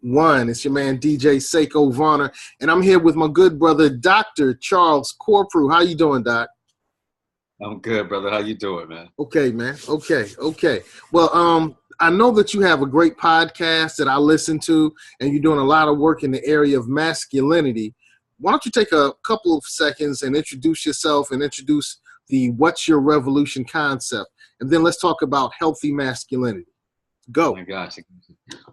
One. It's your man, DJ Seko Varner, and I'm here with my good brother, Dr. Charles Corprew. How you doing, Doc? I'm good, brother. How you doing, man? Okay, man. Okay. Well, I know that you have a great podcast that I listen to, and you're doing a lot of work in the area of masculinity. Why don't you take a couple of seconds and introduce yourself and introduce the What's Your Revolution concept, and then let's talk about healthy masculinity. Go. Oh my gosh.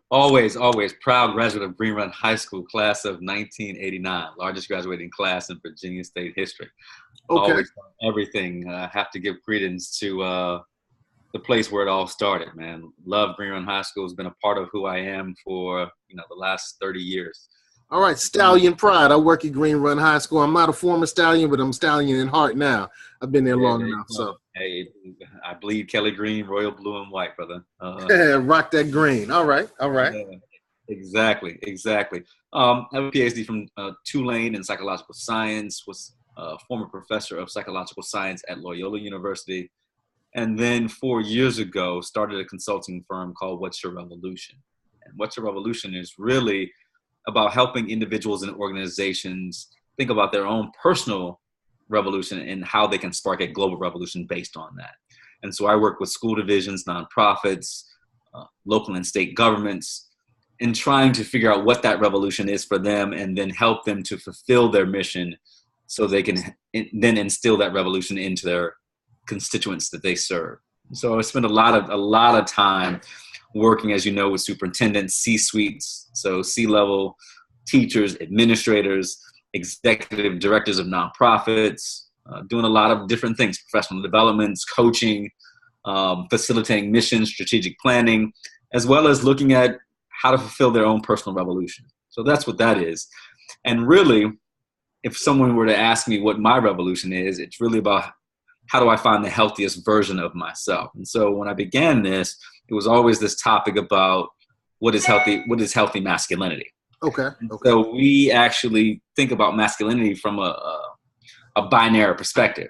Always proud graduate of Green Run High School, class of 1989, largest graduating class in Virginia State history. Okay. Always everything. I have to give credence to the place where it all started, man. Love Green Run High School. Has been a part of who I am for, the last 30 years. All right, Stallion Pride. I work at Green Run High School. I'm not a former Stallion, but I'm Stallion in heart now. I've been there long enough. So, hey, I bleed Kelly green, royal blue, and white, brother. Rock that green. All right. Yeah, exactly. I have a PhD from Tulane in psychological science. Was a former professor of psychological science at Loyola University, and then 4 years ago started a consulting firm called What's Your Revolution. And What's Your Revolution is really about helping individuals and organizations think about their own personal revolution and how they can spark a global revolution based on that. And so I work with school divisions, nonprofits, local and state governments, in trying to figure out what that revolution is for them and then help them to fulfill their mission so they can then instill that revolution into their constituents that they serve. So I spend a lot of time working, as you know, with superintendents, C-suites, so C-level teachers, administrators, executive directors of nonprofits, doing a lot of different things, professional developments, coaching, facilitating missions, strategic planning, as well as looking at how to fulfill their own personal revolution. So that's what that is. And really, if someone were to ask me what my revolution is, it's really about how do I find the healthiest version of myself? And so when I began this, it was always this topic about what is healthy masculinity. Okay. So we actually think about masculinity from a binary perspective.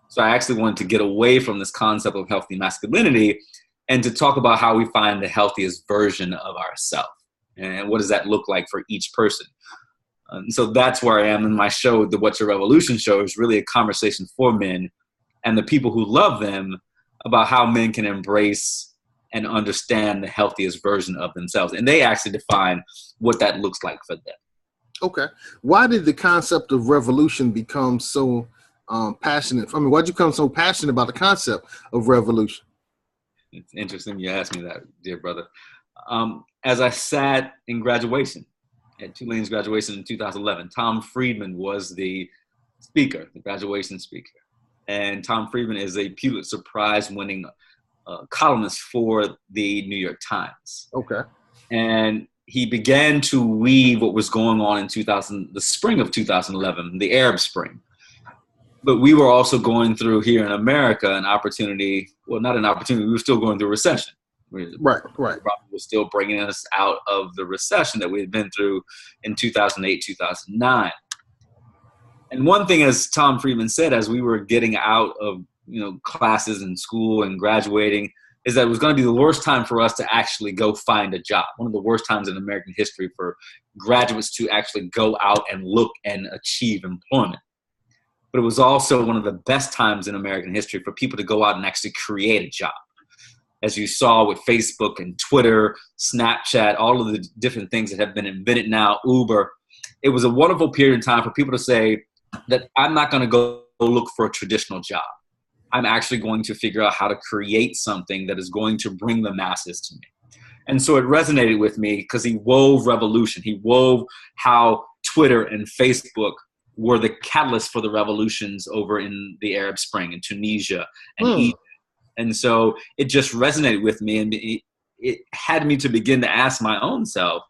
So I actually wanted to get away from this concept of healthy masculinity and to talk about how we find the healthiest version of ourselves and what does that look like for each person. And so that's where I am in my show. The What's Your Revolution show is really a conversation for men and the people who love them about how men can embrace and understand the healthiest version of themselves. And they actually define what that looks like for them. Okay. Why did the concept of revolution become so passionate? I mean, why'd you become so passionate about the concept of revolution? It's interesting you asked me that, dear brother. As I sat in graduation, at Tulane's graduation in 2011, Tom Friedman was the speaker, the graduation speaker. And Tom Friedman is a Pulitzer Prize winning columnist for the New York Times. Okay. And he began to weave what was going on in the spring of 2011, the Arab Spring. But we were also going through here in America an opportunity, well, not an opportunity, we were still going through a recession. Right. Was still bringing us out of the recession that we had been through in 2008, 2009. And one thing, as Tom Friedman said, as we were getting out of classes in school and graduating, is that it was going to be the worst time for us to actually go find a job. One of the worst times in American history for graduates to actually go out and look and achieve employment. But it was also one of the best times in American history for people to go out and actually create a job. As you saw with Facebook and Twitter, Snapchat, all of the different things that have been invented now, Uber, it was a wonderful period of time for people to say that I'm not going to go look for a traditional job. I'm actually going to figure out how to create something that is going to bring the masses to me. And so it resonated with me because he wove revolution. He wove how Twitter and Facebook were the catalyst for the revolutions over in the Arab Spring in Tunisia and Egypt. And so it just resonated with me, and it had me to begin to ask my own self,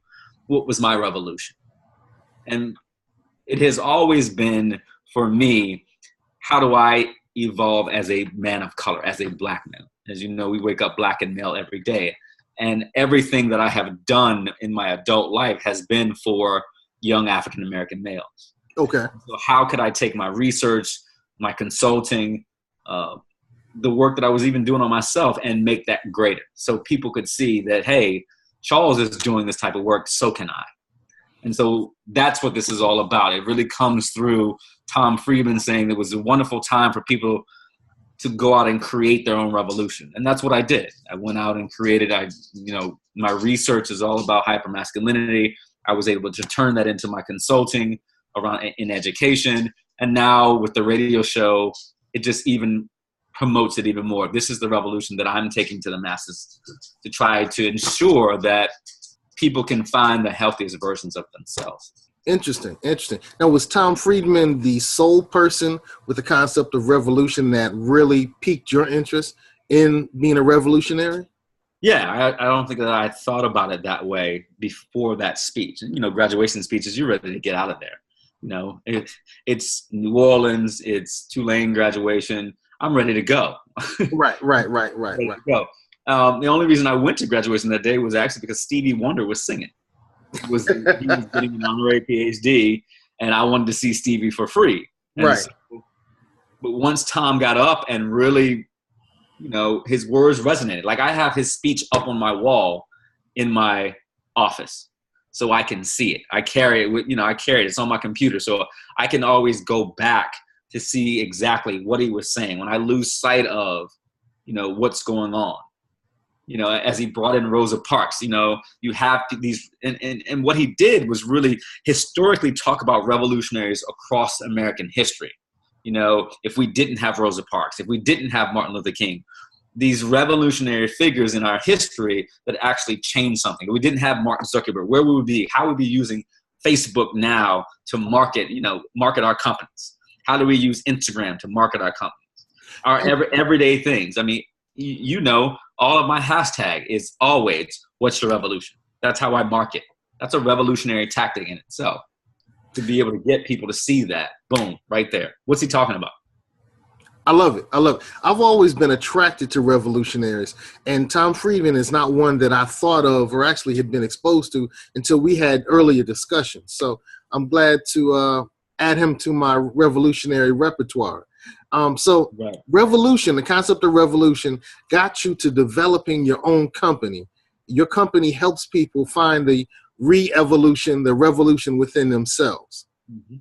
what was my revolution? And it has always been, for me, how do I evolve as a man of color, as a black man? As you know, we wake up black and male every day. And everything that I have done in my adult life has been for young African-American males. Okay. So how could I take my research, my consulting, the work that I was even doing on myself and make that greater so people could see that, hey, Charles is doing this type of work, so can I. And so that's what this is all about. It really comes through Tom Friedman saying it was a wonderful time for people to go out and create their own revolution. And that's what I did. I went out and created, my research is all about hypermasculinity. I was able to turn that into my consulting around in education. And now with the radio show, it just even promotes it even more. This is the revolution that I'm taking to the masses to try to ensure that people can find the healthiest versions of themselves. Interesting. Now, was Tom Friedman the sole person with the concept of revolution that really piqued your interest in being a revolutionary? Yeah, I don't think that I thought about it that way before that speech. Graduation speeches, you're ready to get out of there. It's New Orleans, it's Tulane graduation. I'm ready to go. Right. Ready to go. The only reason I went to graduation that day was actually because Stevie Wonder was singing. He was getting an honorary PhD, and I wanted to see Stevie for free. And right. So, but once Tom got up and really, his words resonated. Like, I have his speech up on my wall in my office, so I can see it. I carry it with, it's on my computer, so I can always go back to see exactly what he was saying when I lose sight of, what's going on. As he brought in Rosa Parks, you have these, and what he did was really historically talk about revolutionaries across American history. If we didn't have Rosa Parks, if we didn't have Martin Luther King, these revolutionary figures in our history that actually changed something. If we didn't have Mark Zuckerberg, where we would be, how we'd be using Facebook now to market our companies. How do we use Instagram to market our companies? Our everyday things. I mean, all of my hashtag is always, what's your revolution? That's how I market. That's a revolutionary tactic in itself, to be able to get people to see that. Boom, right there. What's he talking about? I love it. I've always been attracted to revolutionaries, and Tom Friedman is not one that I thought of or actually had been exposed to until we had earlier discussions. So I'm glad to add him to my revolutionary repertoire. Right. Revolution, the concept of revolution, got you to developing your own company. Your company helps people find the re-evolution, the revolution within themselves. Mm-hmm.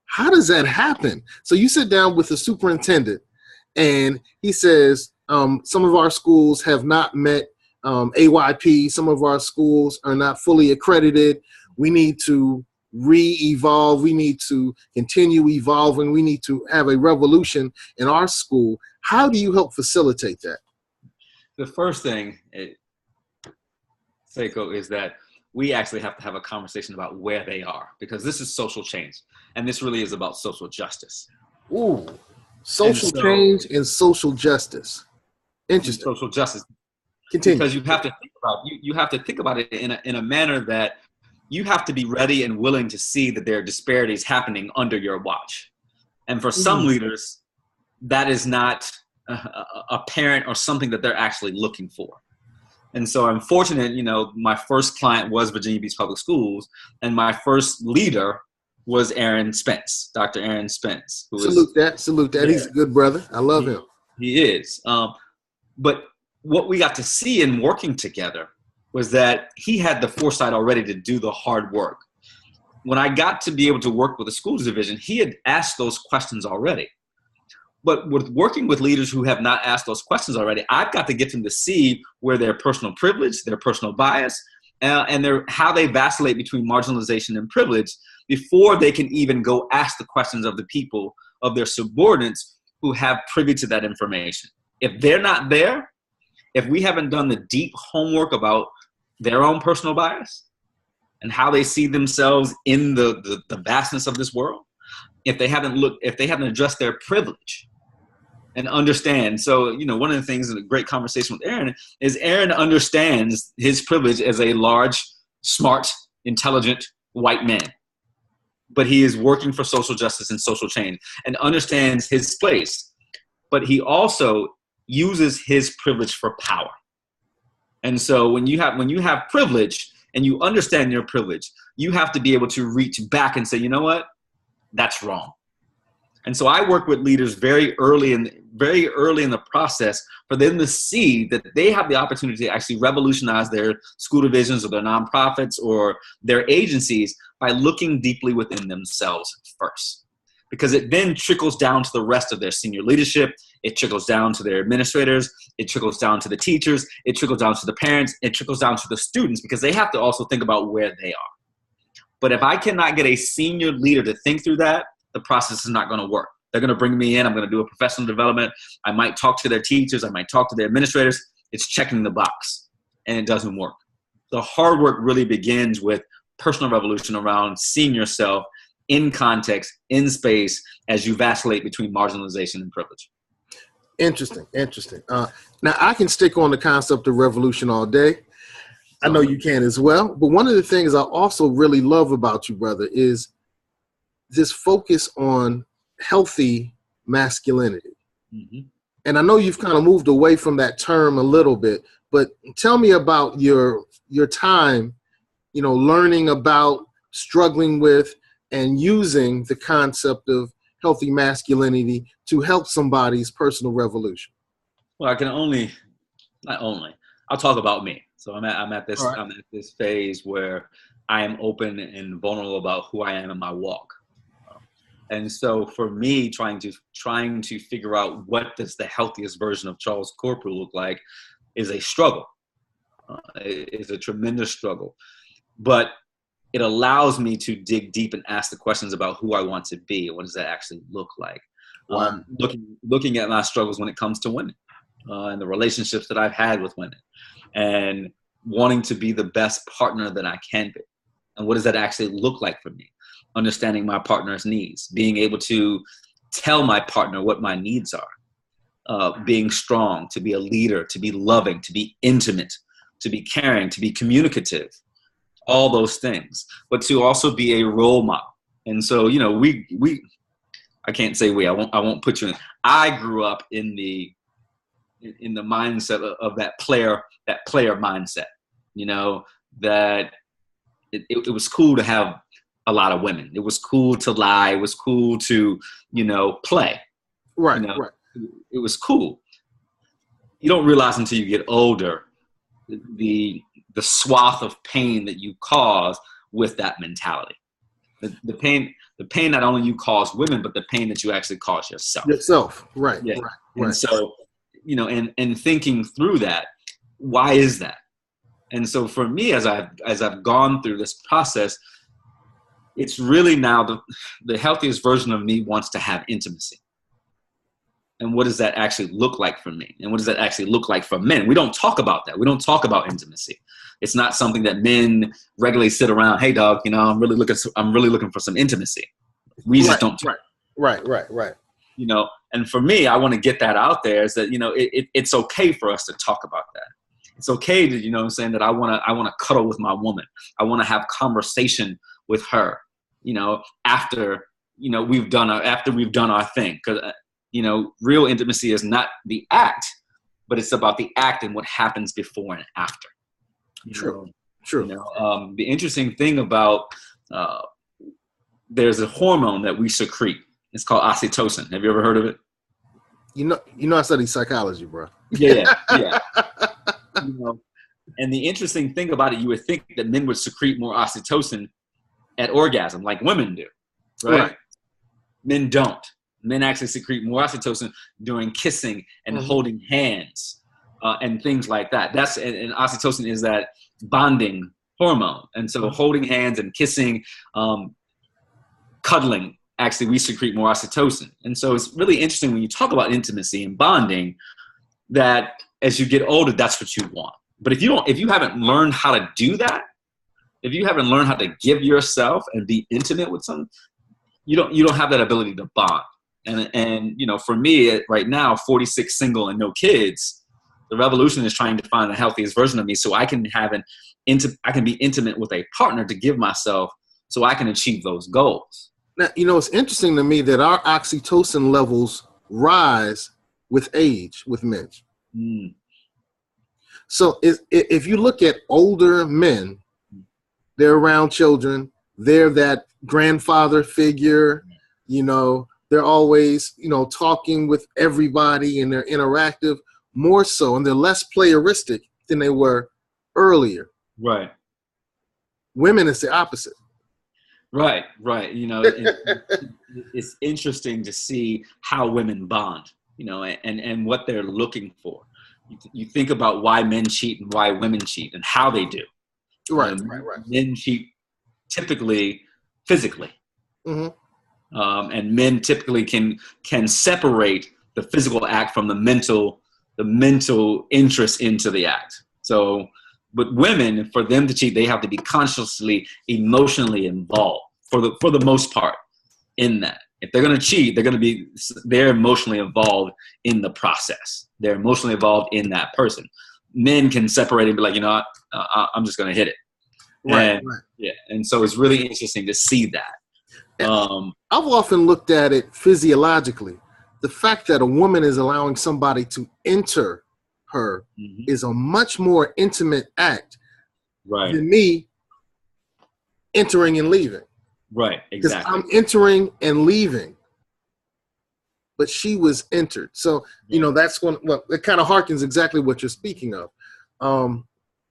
How does that happen? So you sit down with the superintendent and he says, some of our schools have not met AYP. Some of our schools are not fully accredited. We need to re-evolve. We need to continue evolving. We need to have a revolution in our school. How do you help facilitate that? The first thing, Seko, is that we actually have to have a conversation about where they are, because this is social change, and this really is about social justice. Ooh, social change and social justice. Interesting. Social justice. Continue. Because you have to think about it in a manner that you have to be ready and willing to see that there are disparities happening under your watch. And for some leaders, that is not apparent or something that they're actually looking for. And so I'm fortunate, my first client was Virginia Beach Public Schools, and my first leader was Aaron Spence, Dr. Aaron Spence. Salute that. Yeah. He's a good brother. I love him. He is. But what we got to see in working together was that he had the foresight already to do the hard work. When I got to be able to work with the schools division, he had asked those questions already. But with working with leaders who have not asked those questions already, I've got to get them to see where their personal privilege, their personal bias, and how they vacillate between marginalization and privilege before they can even go ask the questions of the people, of their subordinates who have privy to that information. If they're not there, if we haven't done the deep homework about their own personal bias and how they see themselves in the vastness of this world, if they haven't addressed their privilege and understand. So, one of the things in a great conversation with Aaron is Aaron understands his privilege as a large, smart, intelligent white man. But he is working for social justice and social change and understands his place. But he also uses his privilege for power. And so when you have privilege and you understand your privilege, you have to be able to reach back and say, you know what? That's wrong. And so I work with leaders very early in the process for them to see that they have the opportunity to actually revolutionize their school divisions or their nonprofits or their agencies by looking deeply within themselves first. Because it then trickles down to the rest of their senior leadership. It trickles down to their administrators. It trickles down to the teachers. It trickles down to the parents. It trickles down to the students, because they have to also think about where they are. But if I cannot get a senior leader to think through that, the process is not going to work. They're going to bring me in. I'm going to do a professional development. I might talk to their teachers. I might talk to their administrators. It's checking the box, and it doesn't work. The hard work really begins with personal revolution around seeing yourself in context, in space, as you vacillate between marginalization and privilege. Interesting. Now, I can stick on the concept of revolution all day. I know you can as well. But one of the things I also really love about you, brother, is this focus on healthy masculinity. Mm-hmm. And I know you've kind of moved away from that term a little bit, but tell me about your time, learning about, struggling with, and using the concept of healthy masculinity to help somebody's personal revolution. Well, I'll talk about me. So I'm at this phase where I am open and vulnerable about who I am in my walk. And so for me, trying to figure out what does the healthiest version of Charles Corprew look like is a struggle. It's a tremendous struggle. But it allows me to dig deep and ask the questions about who I want to be and what does that actually look like. Wow. Looking at my struggles when it comes to women and the relationships that I've had with women, and wanting to be the best partner that I can be. And what does that actually look like for me? Understanding my partner's needs, being able to tell my partner what my needs are, being strong, to be a leader, to be loving, to be intimate, to be caring, to be communicative, all those things, but to also be a role model. And so, I can't say I won't put you in. I grew up in the mindset of that player mindset, that it was cool to have a lot of women. It was cool to lie. It was cool to, play. Right. It was cool. You don't realize until you get older the swath of pain that you cause with that mentality. The pain not only you cause women, but the pain that you actually cause yourself. Right. Yeah. Right. And so, and thinking through that, why is that? And so for me, as I've gone through this process, it's really now the healthiest version of me wants to have intimacy. And what does that actually look like for me? And what does that actually look like for men? We don't talk about that. We don't talk about intimacy. It's not something that men regularly sit around. Hey, dog, I'm really looking for some intimacy. We just don't. Right. And for me, I want to get that out there. Is that it's okay for us to talk about that. It's okay to that I want to cuddle with my woman. I want to have conversation with her. After we've done our thing, because real intimacy is not the act, but it's about the act and what happens before and after. True. The interesting thing about there's a hormone that we secrete. It's called oxytocin. Have you ever heard of it? I study psychology, bro. Yeah. And the interesting thing about it, you would think that men would secrete more oxytocin at orgasm, like women do, right? Men don't. Men actually secrete more oxytocin during kissing and holding hands and things like that. And oxytocin is that bonding hormone. And so holding hands and kissing, cuddling, actually we secrete more oxytocin. And so it's really interesting when you talk about intimacy and bonding that as you get older, that's what you want. But if you haven't learned how to do that, if you haven't learned how to give yourself and be intimate with someone, you don't have that ability to bond. And for me right now, 46, single and no kids, the revolution is trying to find the healthiest version of me so I can be intimate with a partner to give myself so I can achieve those goals. Now, it's interesting to me that our oxytocin levels rise with age with men. So if you look at older men, they're around children, they're that grandfather figure, They're always, talking with everybody, and they're interactive more so, and they're less playeristic than they were earlier. Right. Women, it's the opposite. Right. It's interesting to see how women bond, and what they're looking for. You think about why men cheat and why women cheat and how they do. Right. Men cheat typically physically. Mm-hmm. And men typically can separate the physical act from the mental interest into the act. So, but women, for them to cheat, they have to be consciously, emotionally involved for the most part in that. If they're going to cheat, they're emotionally involved in the process. They're emotionally involved in that person. Men can separate and be like, I'm just going to hit it. Right. Yeah. And so it's really interesting to see that. I've often looked at it physiologically. The fact that a woman is allowing somebody to enter her is a much more intimate act than me entering and leaving. Right, exactly. Because I'm entering and leaving, but she was entered. So, that's it kind of harkens exactly what you're speaking of.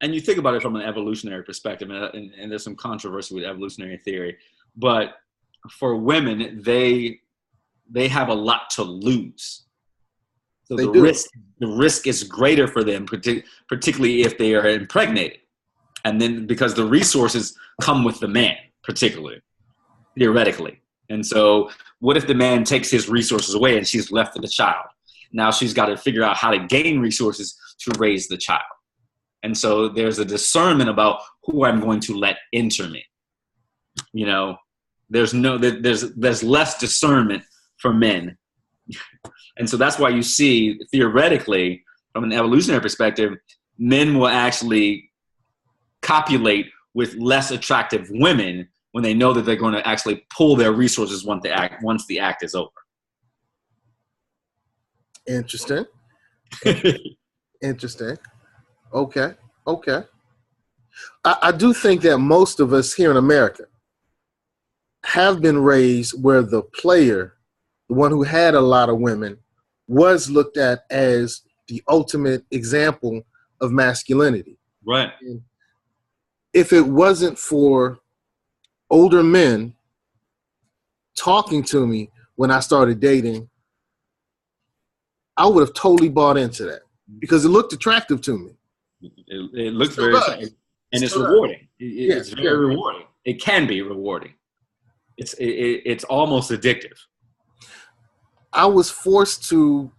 And you think about it from an evolutionary perspective, and there's some controversy with evolutionary theory, but for women, they have a lot to lose. So the risk is greater for them, particularly if they are impregnated. And then because the resources come with the man, particularly, theoretically. And so what if the man takes his resources away and she's left with the child? Now she's got to figure out how to gain resources to raise the child. And so there's a discernment about who I'm going to let enter me. There's less discernment for men. And so that's why you see, theoretically, from an evolutionary perspective, men will actually copulate with less attractive women when they know that they're going to actually pull their resources once the act is over. Interesting. Interesting. Okay. I do think that most of us here in America have been raised where the player, the one who had a lot of women, was looked at as the ultimate example of masculinity. Right. And if it wasn't for older men talking to me when I started dating, I would have totally bought into that because it looked attractive to me. It looks very, and it's rewarding. It's very rewarding. It can be rewarding. It's almost addictive. I was forced to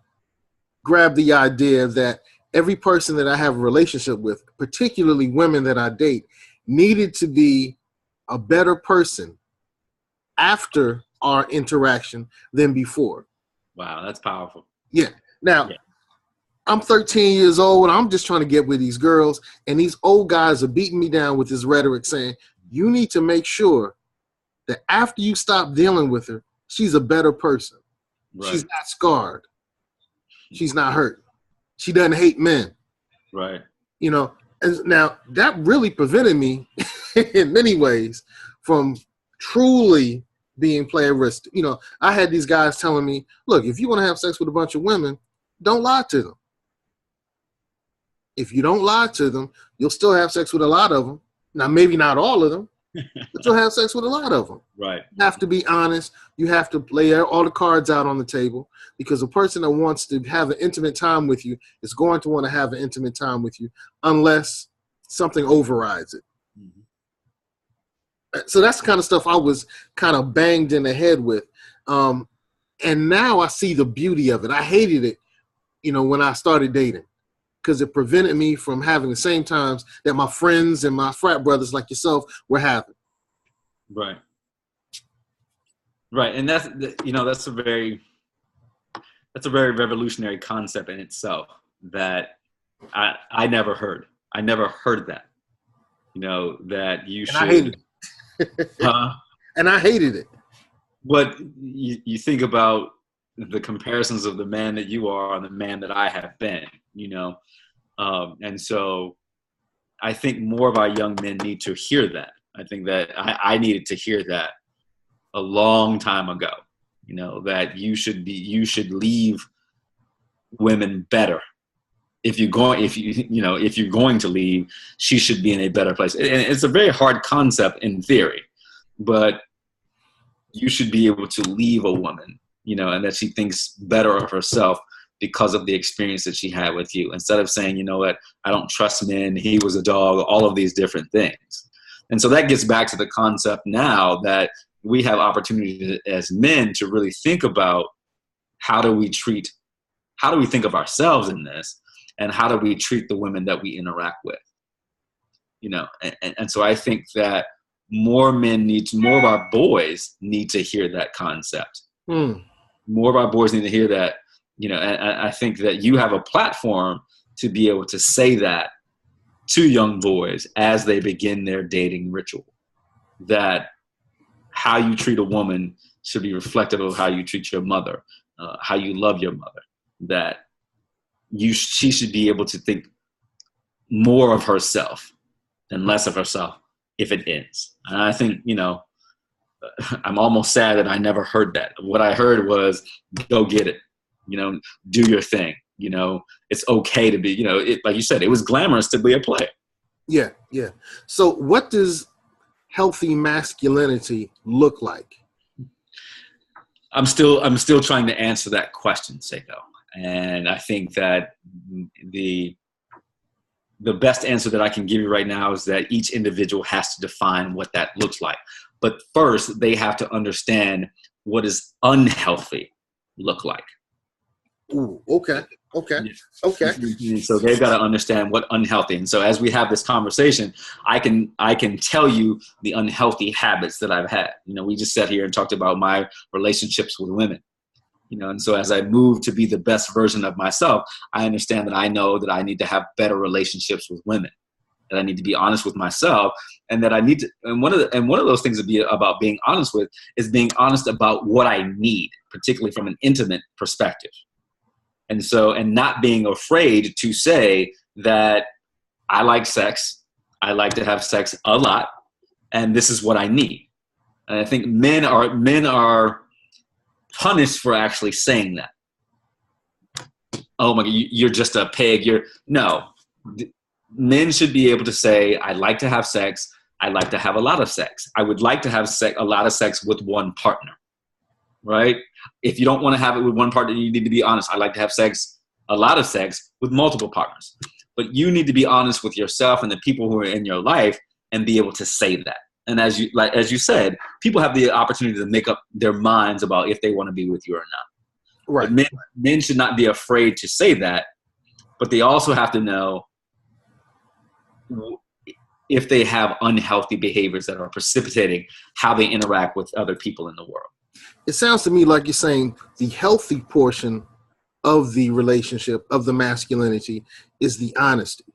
grab the idea that every person that I have a relationship with, particularly women that I date, needed to be a better person after our interaction than before. Wow, that's powerful. Yeah. Now, I'm 13 years old, and I'm just trying to get with these girls, and these old guys are beating me down with this rhetoric saying, you need to make sure that after you stop dealing with her, she's a better person. Right. She's not scarred. She's not hurt. She doesn't hate men. Right. And now that really prevented me in many ways from truly being playeristic. I had these guys telling me, look, if you want to have sex with a bunch of women, don't lie to them. If you don't lie to them, you'll still have sex with a lot of them. Now, maybe not all of them, but you'll have sex with a lot of them. Right. You have to be honest. You have to lay all the cards out on the table, because a person that wants to have an intimate time with you is going to want to have an intimate time with you unless something overrides it. Mm-hmm. So that's the kind of stuff I was kind of banged in the head with. And now I see the beauty of it. I hated it, when I started dating, because it prevented me from having the same times that my friends and my frat brothers like yourself were having. Right. Right. And that's a very revolutionary concept in itself that I never heard. I never heard that, that you should. I hated it. And I hated it. But you think about the comparisons of the man that you are and the man that I have been, and so I think more of our young men need to hear that. I think that I needed to hear that a long time ago, you know, that you should leave women better. If you're going to leave, she should be in a better place. And it's a very hard concept in theory, but you should be able to leave a woman, you know, and that she thinks better of herself because of the experience that she had with you, instead of saying, you know what, I don't trust men, he was a dog, all of these different things. And so that gets back to the concept now that we have opportunity as men to really think about how do we think of ourselves in this, and how do we treat the women that we interact with, you know. And so I think that more of our boys need to hear that concept. More of our boys need to hear that, you know, and I think that you have a platform to be able to say that to young boys as they begin their dating ritual, that how you treat a woman should be reflective of how you treat your mother, how you love your mother, that she should be able to think more of herself and less of herself if it ends. And I think, you know, I'm almost sad that I never heard that. What I heard was, go get it, you know, do your thing. You know, it's okay to be, you know, like you said, it was glamorous to be a player. Yeah, yeah. So what does healthy masculinity look like? I'm still trying to answer that question, Seko. And I think that the best answer that I can give you right now is that each individual has to define what that looks like. But first, they have to understand what does unhealthy look like. Ooh, okay. So they've got to understand what unhealthy. And so as we have this conversation, I can tell you the unhealthy habits that I've had. You know, we just sat here and talked about my relationships with women. You know, and so as I move to be the best version of myself, I understand that I know that I need to have better relationships with women, that I need to be honest with myself, and that I need to. And one of those things to be about being honest with is being honest about what I need, particularly from an intimate perspective. And so, and not being afraid to say that I like sex, I like to have sex a lot, and this is what I need. And I think men are punished for actually saying that. Oh my God, you're just a pig. No. Men should be able to say, I like to have sex. I like to have a lot of sex. I would like to have a lot of sex with one partner, right? If you don't want to have it with one partner, you need to be honest. I like to have a lot of sex with multiple partners. But you need to be honest with yourself and the people who are in your life and be able to say that. And as you said, people have the opportunity to make up their minds about if they want to be with you or not. Right. But men should not be afraid to say that, but they also have to know if they have unhealthy behaviors that are precipitating how they interact with other people in the world. It sounds to me like you're saying the healthy portion of the relationship, of the masculinity, is the honesty.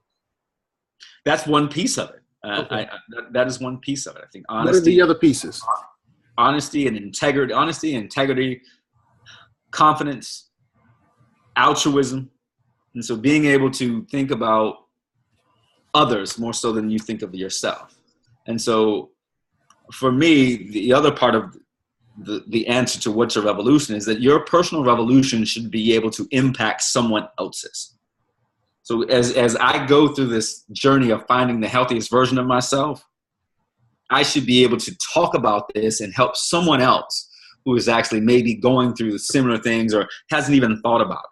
That's one piece of it. Okay. That is one piece of it. I think honesty. What are the other pieces? Honesty and integrity, confidence, altruism. And so being able to think about others more so than you think of yourself. And so for me, the other part of the answer to what's a revolution is that your personal revolution should be able to impact someone else's. So as I go through this journey of finding the healthiest version of myself, I should be able to talk about this and help someone else who is actually maybe going through similar things or hasn't even thought about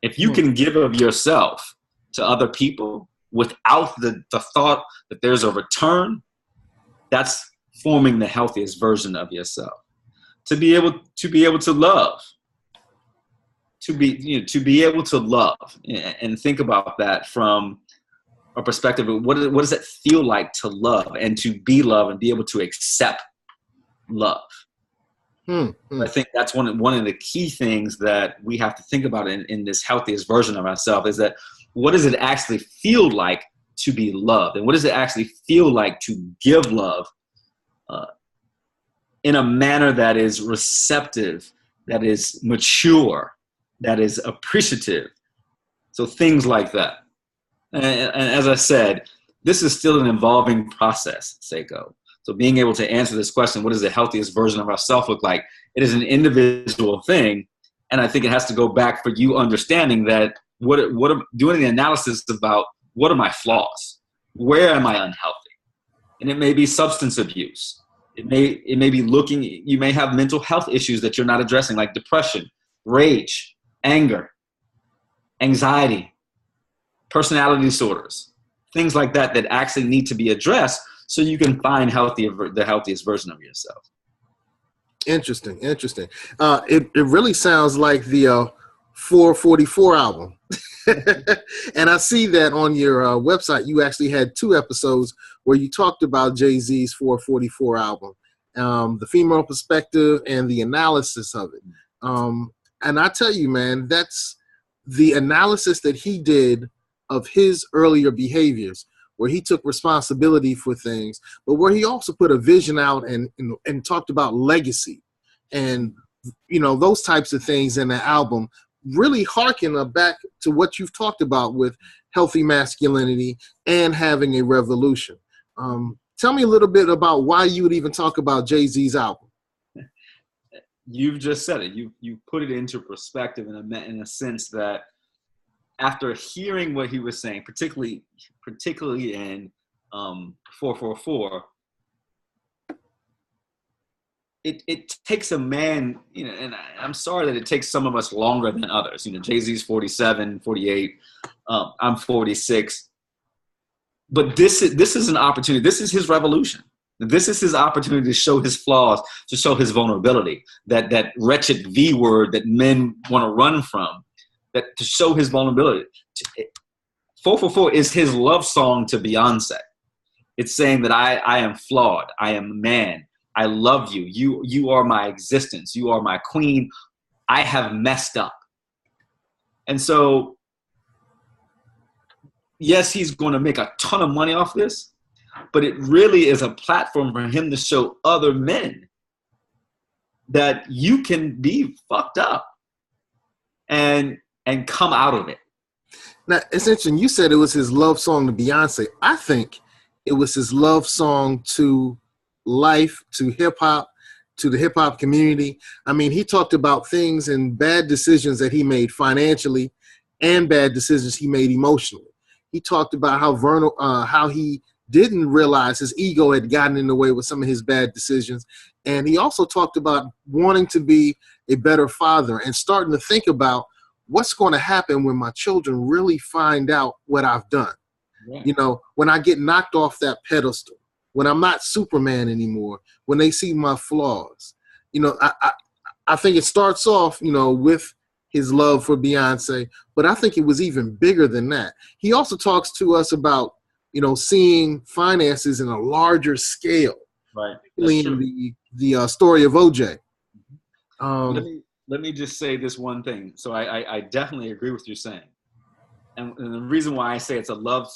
it. If you can give of yourself to other people without the thought that there's a return, that's forming the healthiest version of yourself. To be able to love. To be able to love and think about that from a perspective of what does it feel like to love and to be loved and be able to accept love. I think that's one of the key things that we have to think about in this healthiest version of ourselves is that what does it actually feel like to be loved, and what does it actually feel like to give love in a manner that is receptive, that is mature, that is appreciative. So things like that. And as I said, this is still an evolving process, Seko. So being able to answer this question, what does the healthiest version of ourselves look like? It is an individual thing. And I think it has to go back for you understanding that doing the analysis about what are my flaws? Where am I unhealthy? And it may be substance abuse. It may be you may have mental health issues that you're not addressing, like depression, rage, anger, anxiety, personality disorders, things like that actually need to be addressed so you can find the healthiest version of yourself. Interesting. It really sounds like the 444 album. And I see that on your website, you actually had 2 episodes where you talked about Jay-Z's 444 album, the female perspective and the analysis of it. And I tell you, man, that's the analysis that he did of his earlier behaviors, where he took responsibility for things, but where he also put a vision out and talked about legacy and, those types of things in the album really harken back to what you've talked about with healthy masculinity and having a revolution. Tell me a little bit about why you would even talk about Jay-Z's album. You've just said it. You put it into perspective in a sense that after hearing what he was saying, particularly in 444, it takes a man, and I'm sorry that it takes some of us longer than others. Jay-Z's 47, 48, I'm 46. But this is an opportunity. This is his revolution. This is his opportunity to show his flaws, to show his vulnerability, that wretched V word that men want to run from, that to show his vulnerability. 444 is his love song to Beyonce. It's saying that I am flawed. I am a man. I love you. You are my existence. You are my queen. I have messed up. And so, yes, he's going to make a ton of money off this, but it really is a platform for him to show other men that you can be fucked up and come out of it. Now, it's interesting. You said it was his love song to Beyonce. I think it was his love song to life, to hip hop, to the hip hop community. I mean, he talked about things and bad decisions that he made financially and bad decisions he made emotionally. He talked about how Varner, how he didn't realize his ego had gotten in the way with some of his bad decisions. And he also talked about wanting to be a better father and starting to think about what's going to happen when my children really find out what I've done. Yeah. When I get knocked off that pedestal, when I'm not Superman anymore, when they see my flaws. I think it starts off, with his love for Beyonce, but I think it was even bigger than that. He also talks to us about, seeing finances in a larger scale. Right. In the story of OJ. Let me just say this one thing. So I definitely agree with you saying, and the reason why I say it's a love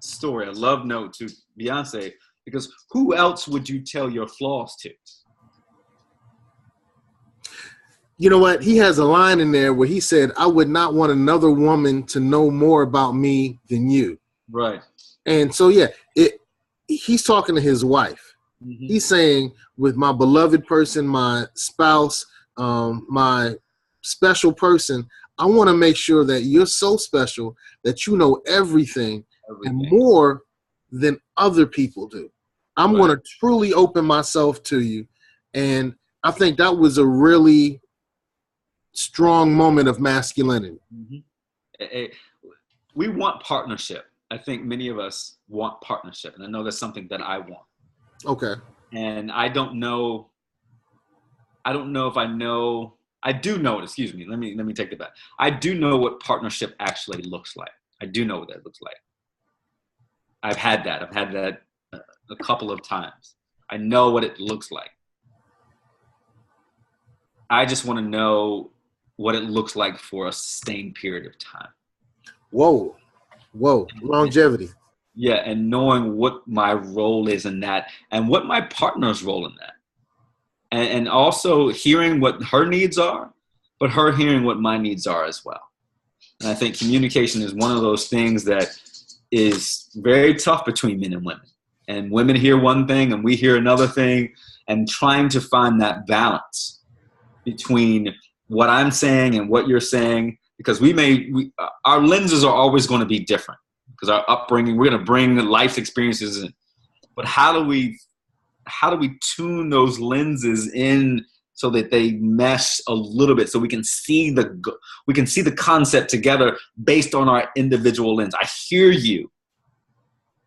story, a love note to Beyonce, because who else would you tell your flaws to? You know what? He has a line in there where he said, I would not want another woman to know more about me than you. Right. And so, he's talking to his wife. Mm-hmm. He's saying, with my beloved person, my spouse, my special person, I want to make sure that you're so special that you know everything. And more than other people do. I'm going to truly open myself to you. And I think that was a really strong moment of masculinity. Mm-hmm. We want partnership. I think many of us want partnership. And I know that's something that I want. Okay. And I do know, excuse me, let me take that back. I do know what partnership actually looks like. I do know what that looks like. I've had that a couple of times. I know what it looks like. I just want to know what it looks like for a sustained period of time. Whoa, longevity. Yeah, and knowing what my role is in that and what my partner's role in that. And also hearing what her needs are, but her hearing what my needs are as well. And I think communication is one of those things that is very tough between men and women. and women hear one thing and we hear another thing, and trying to find that balance between what I'm saying and what you're saying, because our lenses are always going to be different because our upbringing, we're going to bring life's experiences in. But how do we tune those lenses in so that they mesh a little bit, so we can see the concept together based on our individual lens? I hear you.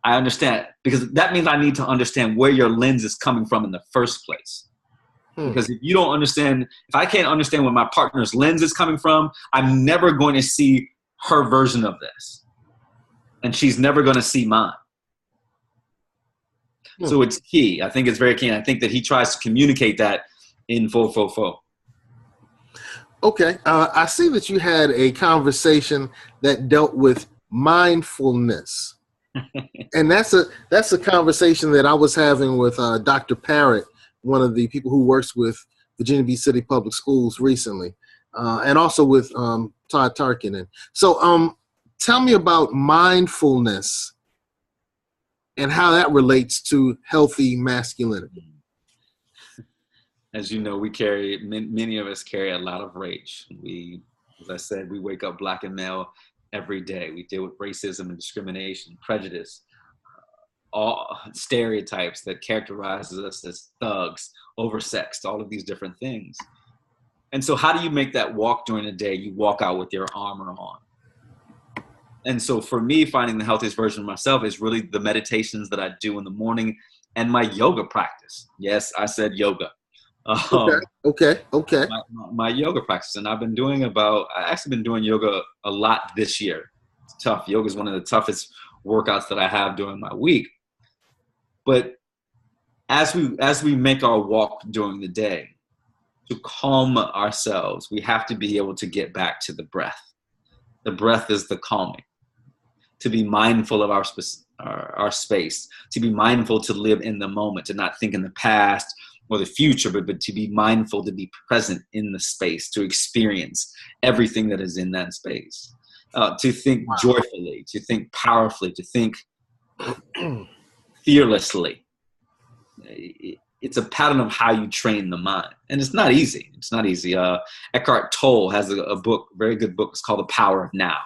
I understand, because that means I need to understand where your lens is coming from in the first place. Because if you don't understand, if I can't understand where my partner's lens is coming from, I'm never going to see her version of this. And she's never going to see mine. So it's key. I think it's very key. And I think that he tries to communicate that in Fo. Okay. I see that you had a conversation that dealt with mindfulness. And that's a conversation that I was having with Dr. Parrott, one of the people who works with Virginia Beach City Public Schools recently, and also with Todd Tarkinen. So tell me about mindfulness and how that relates to healthy masculinity. As you know, many of us carry a lot of rage. As I said, we wake up Black and male every day. We deal with racism and discrimination, prejudice, all stereotypes that characterizes us as thugs, oversexed, all of these different things. And so how do you make that walk during the day? You walk out with your armor on. And so for me, finding the healthiest version of myself is really the meditations that I do in the morning and my yoga practice. Yes, I said yoga. Okay. My yoga practice. And I've actually been doing yoga a lot this year. It's tough. Yoga is one of the toughest workouts that I have during my week. But as we make our walk during the day, to calm ourselves, we have to be able to get back to the breath. The breath is the calming. To be mindful of our space, to be mindful to live in the moment, to not think in the past or the future, but to be mindful, to be present in the space, to experience everything that is in that space, to think joyfully, to think powerfully, to think fearlessly. It's a pattern of how you train the mind. And it's not easy. Eckhart Tolle has a book, very good book. It's called The Power of Now.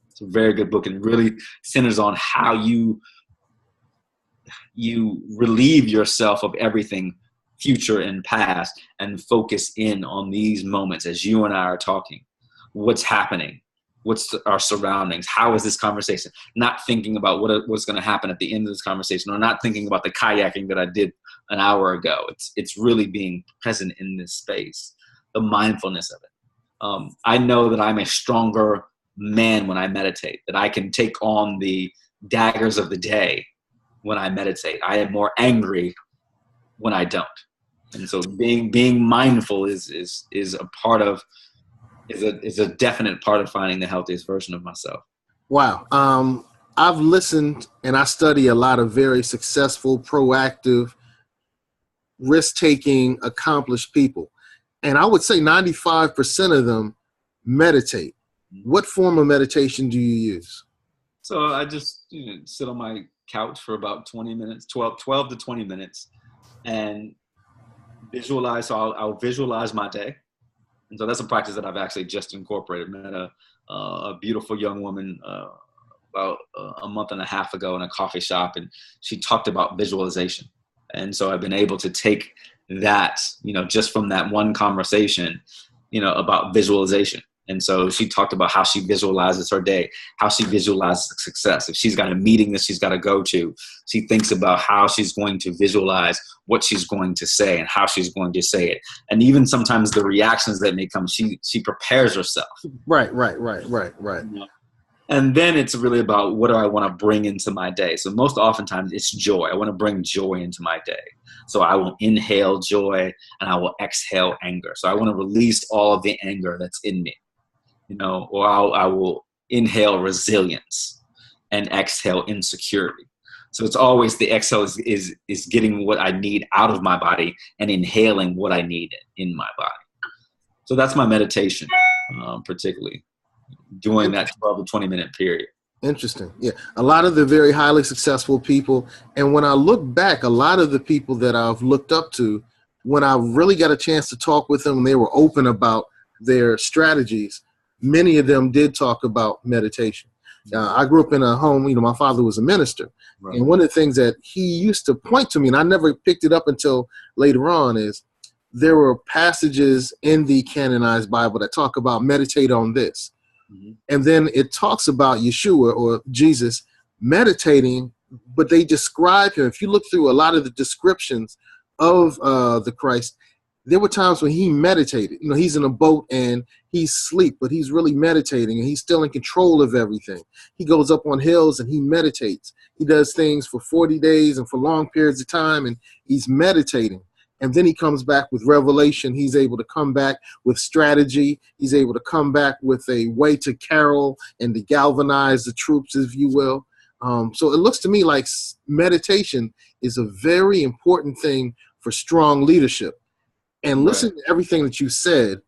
It's a very good book and really centers on how you relieve yourself of everything future and past and focus in on these moments as you and I are talking. What's happening? What's our surroundings? How is this conversation? Not thinking about what's going to happen at the end of this conversation, or not thinking about the kayaking that I did an hour ago. It's really being present in this space, the mindfulness of it. I know that I'm a stronger man when I meditate, that I can take on the daggers of the day when I meditate. I am more angry when I don't. And so being mindful is a part of, is a definite part of finding the healthiest version of myself. Wow. I've listened and I study a lot of very successful, proactive, risk-taking, accomplished people. And I would say 95% of them meditate. What form of meditation do you use? So I just sit on my couch for about 20 minutes, 12 to 20 minutes, and visualize. So I'll visualize my day. And so that's a practice that I've actually just incorporated. Met a beautiful young woman about a month and a half ago in a coffee shop, and she talked about visualization. And so I've been able to take that, just from that one conversation, about visualization. And so she talked about how she visualizes her day, how she visualizes success. If she's got a meeting that she's got to go to, she thinks about how she's going to visualize what she's going to say and how she's going to say it. And even sometimes the reactions that may come, she prepares herself. Right. And then it's really about, what do I want to bring into my day? So most oftentimes it's joy. I want to bring joy into my day. So I will inhale joy and I will exhale anger. So I want to release all of the anger that's in me, or I will inhale resilience and exhale insecurity. So it's always the exhale is getting what I need out of my body and inhaling what I need in my body. So that's my meditation, particularly. Doing that 12 to 20 minute period. Interesting. Yeah. A lot of the very highly successful people. And when I look back, a lot of the people that I've looked up to, when I really got a chance to talk with them, they were open about their strategies. Many of them did talk about meditation. I grew up in a home, my father was a minister. Right. And one of the things that he used to point to me, and I never picked it up until later on, is there were passages in the canonized Bible that talk about meditate on this. Mm-hmm. And then it talks about Yeshua or Jesus meditating, but they describe him. If you look through a lot of the descriptions of the Christ, there were times when he meditated. He's in a boat and he's asleep, but he's really meditating and he's still in control of everything. He goes up on hills and he meditates. He does things for 40 days and for long periods of time, and he's meditating. And then he comes back with revelation. He's able to come back with strategy. He's able to come back with a way to carol and to galvanize the troops, if you will. So it looks to me like meditation is a very important thing for strong leadership. And listen to everything that you said.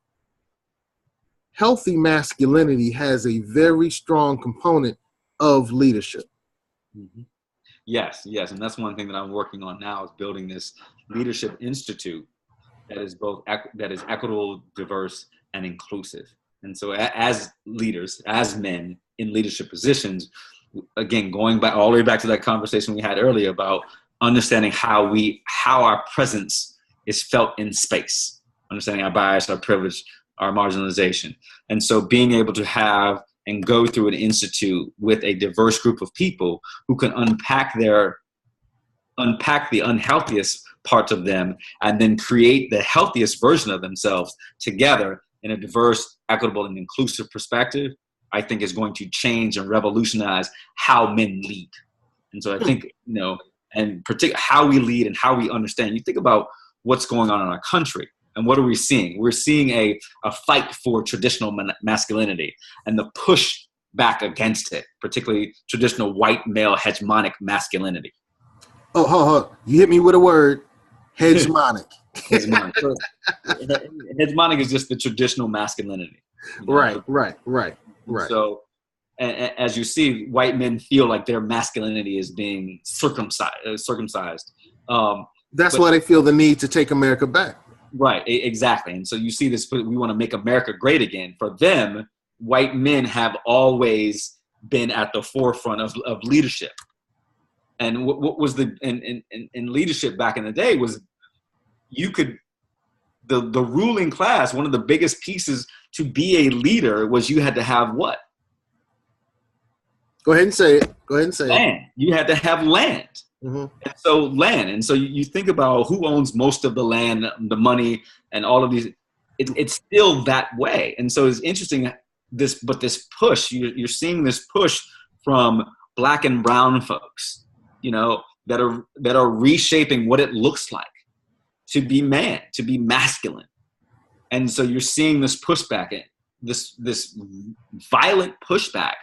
Healthy masculinity has a very strong component of leadership. Mm-hmm. Yes. And that's one thing that I'm working on now, is building this leadership institute that is both that is equitable, diverse, and inclusive. And so as leaders, as men in leadership positions, again, going back all the way back to that conversation we had earlier about understanding how our presence is felt in space, understanding our bias, our privilege, our marginalization. And so being able to have and go through an institute with a diverse group of people who can unpack the unhealthiest parts of them and then create the healthiest version of themselves together in a diverse, equitable, and inclusive perspective, I think is going to change and revolutionize how men lead. And so I think, and particularly how we lead and how we understand. You think about what's going on in our country. And what are we seeing? We're seeing a fight for traditional masculinity and the push back against it, particularly traditional white male hegemonic masculinity. Oh, you hit me with a word, hegemonic. Hegemonic. So, hegemonic is just the traditional masculinity. Right. So as you see, white men feel like their masculinity is being circumcised. That's why they feel the need to take America back. Right, exactly. And so you see this, we want to make America great again. For them, white men have always been at the forefront of leadership. And what was in leadership back in the day was the ruling class, one of the biggest pieces to be a leader was you had to have what? Go ahead and say it. Land. You had to have land. Mm-hmm. And so land. And so you think about who owns most of the land, the money, and all of these. It's still that way. And so it's interesting. This push, you're seeing this push from Black and brown folks, that are reshaping what it looks like to be man, to be masculine. And so you're seeing this pushback, this violent pushback.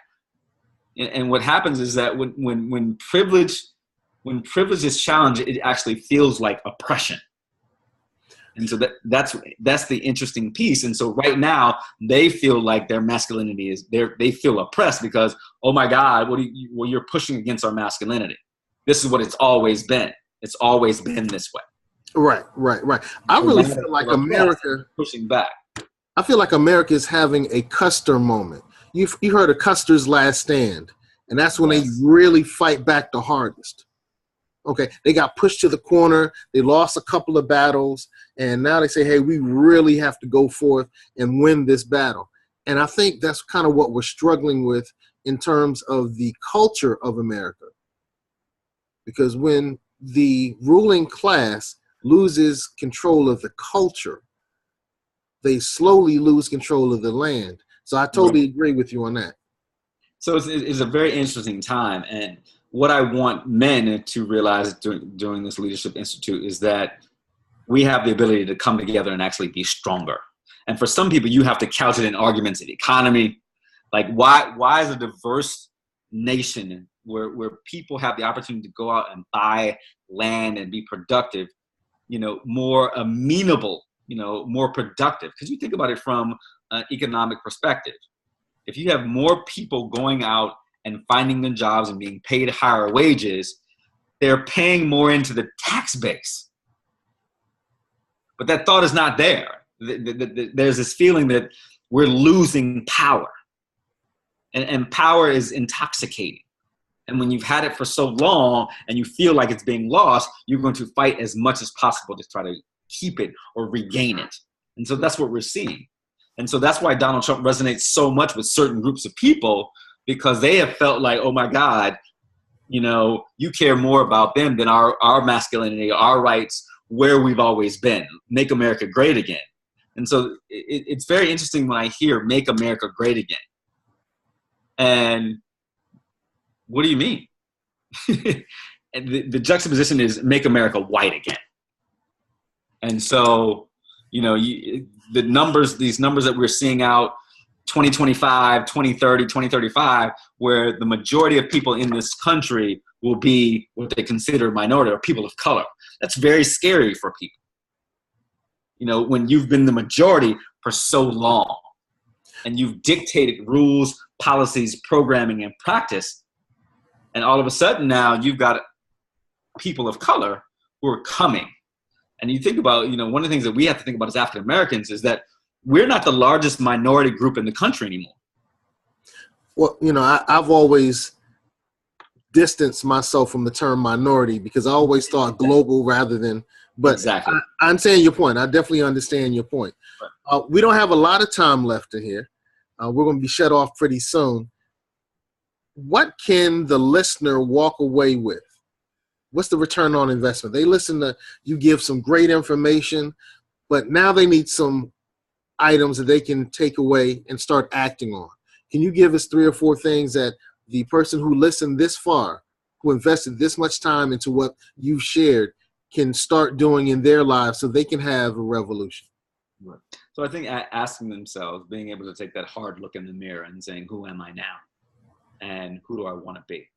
And what happens is that when privilege is challenged, it actually feels like oppression. And so that's the interesting piece. And so right now they feel like their masculinity is they feel oppressed because, oh my God, you're pushing against our masculinity. This is what it's always been. It's always been this way. Right. I really feel like America pushing back. I feel like America is having a Custer moment. You heard of Custer's Last Stand, and that's when they really fight back the hardest. Okay, they got pushed to the corner. They lost a couple of battles, and now they say, hey, we really have to go forth and win this battle. And I think that's kind of what we're struggling with in terms of the culture of America. Because when the ruling class loses control of the culture, they slowly lose control of the land. So I totally agree with you on that. So it's a very interesting time. And what I want men to realize during this Leadership Institute is that we have the ability to come together and actually be stronger. And for some people, you have to couch it in arguments in the economy. Like why is a diverse nation where people have the opportunity to go out and buy land and be productive, more amenable, more productive? Because you think about it from an economic perspective. If you have more people going out and finding the jobs and being paid higher wages, they're paying more into the tax base. But that thought is not there. There's this feeling that we're losing power. And power is intoxicating. And when you've had it for so long and you feel like it's being lost, you're going to fight as much as possible to try to keep it or regain it. And so that's what we're seeing. And so that's why Donald Trump resonates so much with certain groups of people, because they have felt like, oh my God, you know, you care more about them than our masculinity, our rights, where we've always been. Make America great again. And so it's very interesting when I hear make America great again. And what do you mean? And the juxtaposition is make America white again. And so, you know, these numbers that we're seeing out 2025, 2030, 2035, where the majority of people in this country will be what they consider minority or people of color. That's very scary for people. You know, when you've been the majority for so long and you've dictated rules, policies, programming, and practice, and all of a sudden now you've got people of color who are coming. And you think about, you know, one of the things that we have to think about as African Americans is that we're not the largest minority group in the country anymore. Well, you know, I've always distanced myself from the term minority because I always thought global rather than, but exactly. I'm saying your point. I definitely understand your point. Right. We don't have a lot of time left in here. We're going to be shut off pretty soon. What can the listener walk away with? What's the return on investment? They listen to you give some great information, but now they need some items that they can take away and start acting on. Can you give us 3 or 4 things that the person who listened this far, who invested this much time into what you've shared, can start doing in their lives so they can have a revolution? Right. So I think asking themselves, being able to take that hard look in the mirror and saying, who am I now? And who do I want to be?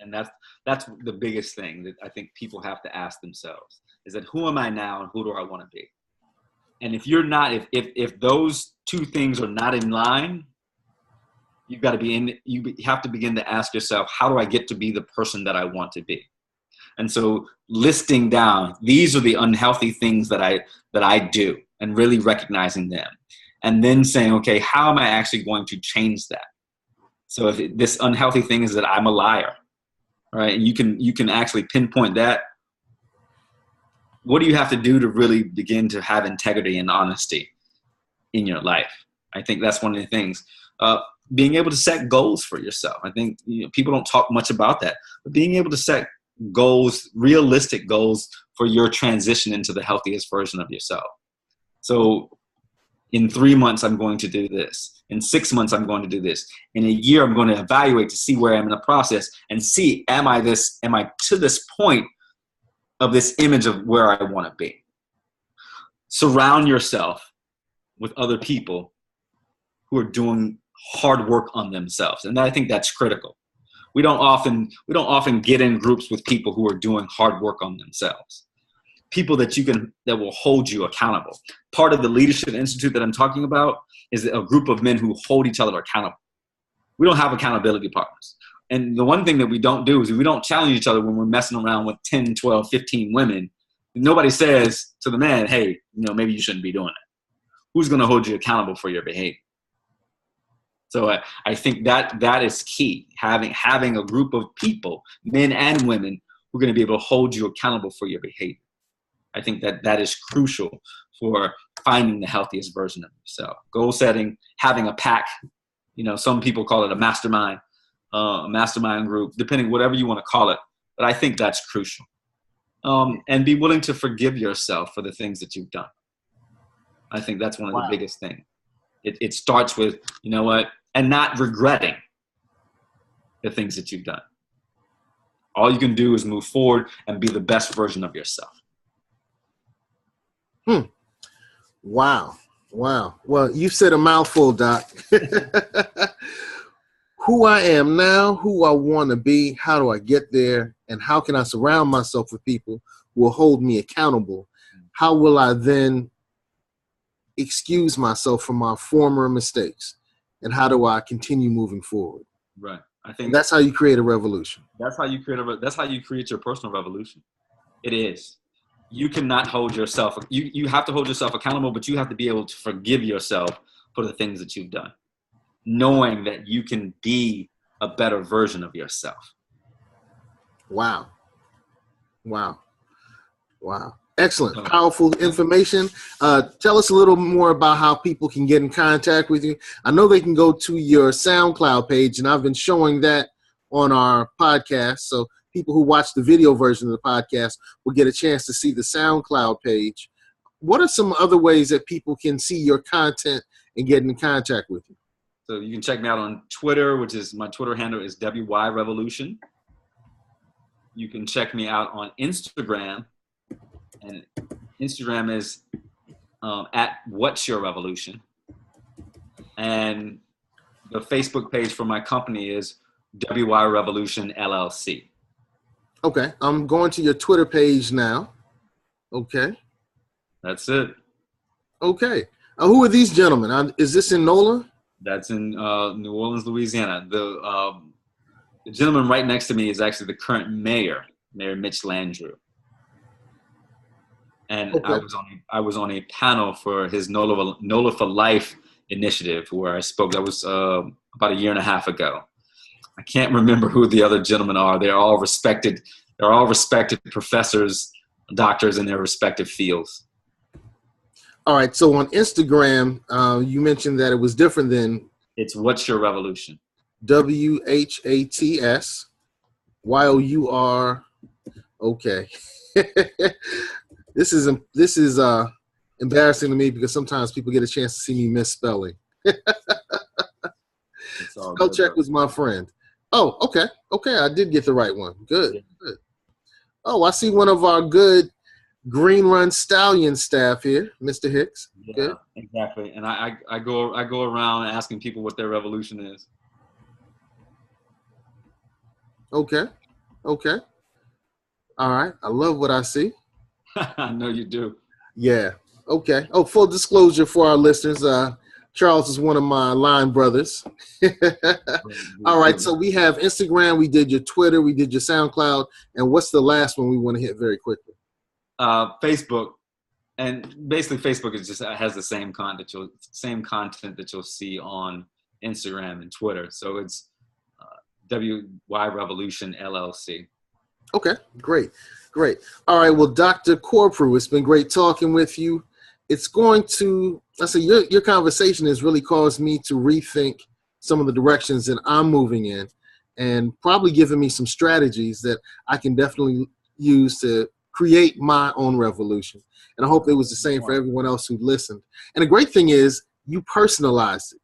And that's the biggest thing that I think people have to ask themselves, is that who am I now and who do I want to be? And if you're not, if those 2 things are not in line, you have to begin to ask yourself, how do I get to be the person that I want to be? And so listing down, these are the unhealthy things that I do, and really recognizing them. And then saying, okay, how am I actually going to change that? So if this unhealthy thing is that I'm a liar, right? And you can actually pinpoint that. What do you have to do to really begin to have integrity and honesty in your life? I think that's one of the things. Being able to set goals for yourself. I think people don't talk much about that, but being able to set goals, realistic goals for your transition into the healthiest version of yourself. So in 3 months, I'm going to do this. In 6 months, I'm going to do this. In a year, I'm going to evaluate to see where I am in the process and see, am I to this point of this image of where I want to be? Surround yourself with other people who are doing hard work on themselves. And I think that's critical. We don't often get in groups with people who are doing hard work on themselves. People that will hold you accountable. Part of the Leadership Institute that I'm talking about is a group of men who hold each other accountable. We don't have accountability partners. And the one thing that we don't do is we don't challenge each other when we're messing around with 10, 12, 15 women. Nobody says to the man, hey, maybe you shouldn't be doing that. Who's going to hold you accountable for your behavior? So I think that is key, having a group of people, men and women, who are going to be able to hold you accountable for your behavior. I think that is crucial for finding the healthiest version of yourself. Goal setting, having a pack, some people call it a mastermind group, depending whatever you want to call it. But I think that's crucial. And be willing to forgive yourself for the things that you've done. I think that's one of the biggest things. It starts with, and not regretting the things that you've done. All you can do is move forward and be the best version of yourself. Wow. Well, you said a mouthful, Doc. Who I am now, who I want to be, how do I get there, and how can I surround myself with people who will hold me accountable? How will I then excuse myself from my former mistakes? And how do I continue moving forward? Right. I think And that's how you create a revolution. that's how you create your personal revolution. It is. You cannot hold yourself. You have to hold yourself accountable, but you have to be able to forgive yourself for the things that you've done, knowing that you can be a better version of yourself. Wow. Wow. Wow. Excellent. Powerful information. Tell us a little more about how people can get in contact with you. I know they can go to your SoundCloud page, and I've been showing that on our podcast. So people who watch the video version of the podcast will get a chance to see the SoundCloud page. What are some other ways that people can see your content and get in contact with you? So you can check me out on Twitter, which is my Twitter handle is WYRevolution. You can check me out on Instagram, and Instagram is at What's Your Revolution. And the Facebook page for my company is WYRevolution LLC. Okay, I'm going to your Twitter page now. Okay. That's it. Okay. Who are these gentlemen? Is this in NOLA? That's in New Orleans, Louisiana. The gentleman right next to me is actually the current mayor, Mayor Mitch Landrieu. And okay. I was on a panel for his NOLA for Life initiative where I spoke. That was about a year and a half ago. I can't remember who the other gentlemen are. They're all respected professors, doctors in their respective fields. All right. So on Instagram, you mentioned that it was different than. It's What's Your Revolution? WHATSYOUR. Okay. This is embarrassing to me because sometimes people get a chance to see me misspelling. Spell check was my friend. Oh, okay. Okay, I did get the right one. Good. Good. Oh, I see one of our good Green Run Stallion staff here, Mr. Hicks. Yeah, good. Exactly. And I go around asking people what their revolution is. Okay. Okay. All right. I love what I see. I know you do. Yeah. Okay. Oh, full disclosure for our listeners. Charles is one of my line brothers. All right. So we have Instagram. We did your Twitter. We did your SoundCloud. And what's the last one we want to hit very quickly? Facebook. And basically Facebook has the same content that you'll see on Instagram and Twitter. So it's WYRevolution LLC. Okay, great. Great. All right. Well, Dr. Corprew, it's been great talking with you. It's going to, your conversation has really caused me to rethink some of the directions that I'm moving in and probably given me some strategies that I can definitely use to create my own revolution. And I hope it was the same for everyone else who listened. And the great thing is you personalized it.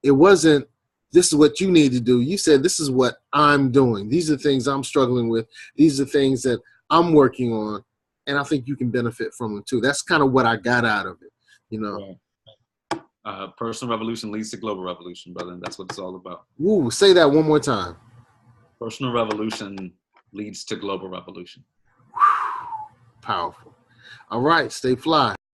It wasn't, this is what you need to do. You said, this is what I'm doing. These are the things I'm struggling with. These are things that I'm working on. And I think you can benefit from them too. That's kind of what I got out of it, you know. Personal revolution leads to global revolution, brother. That's what it's all about. Ooh, say that one more time. Personal revolution leads to global revolution. Powerful. All right, stay fly.